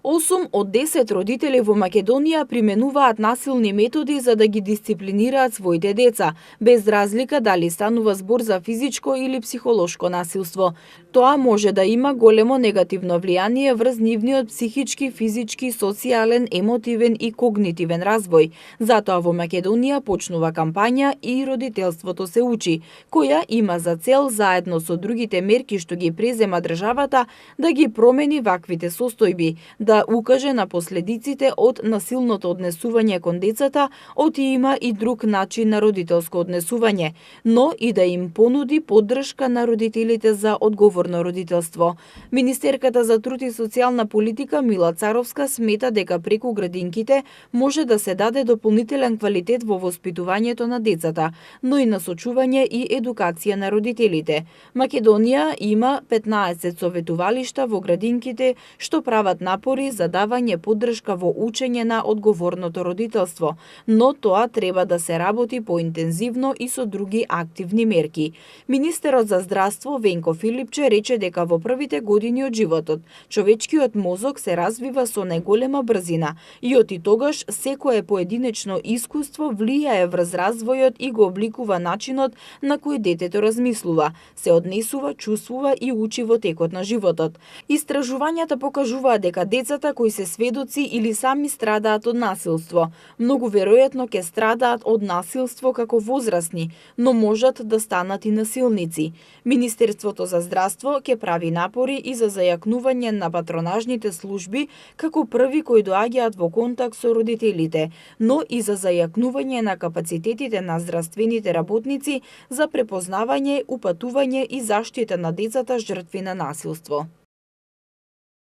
8 од 10 родители во Македонија применуваат насилни методи за да ги дисциплинираат своите деца, без разлика дали станува збор за физичко или психолошко насилство. Тоа може да има големо негативно влијание врз нивниот психички, физички, социјален, емотивен и когнитивен развој. Затоа во Македонија почнува кампања И родителството се учи, која има за цел заедно со другите мерки што ги презема државата да ги промени ваквите состојби, да укаже на последиците од насилното однесување кон децата, има и друг начин на родителско однесување, но и да им понуди поддршка на родителите за одговорно родителство. Министерката за труд и социјална политика Мила Царовска смета дека преку градинките може да се даде дополнителен квалитет во воспитувањето на децата, но и насочување и едукација на родителите. Македонија има 15 советувалишта во градинките што прават напори за давање поддршка во учење на одговорното родителство, но тоа треба да се работи поинтензивно и со други активни мерки. Министерот за здравство Венко Филипче рече дека во првите години од животот човечкиот мозок се развива со најголема брзина и од тогаш секое поединечно искуство влијае врз развојот и го обликува начинот на кој детето размислува, се однесува, чувствува и учи во текот на животот. Истражувањата покажуваат дека децата кои се сведоци или сами страдаат од насилство, многу веројатно ќе страдаат од насилство како возрастни, но можат да станат и насилници. Министерството за здравство ќе прави напори и за зајакнување на патронажните служби како први кои доаѓаат во контакт со родителите, но и за зајакнување на капацитетите на здравствените работници за препознавање, упатување и заштита на децата жртви на насилство.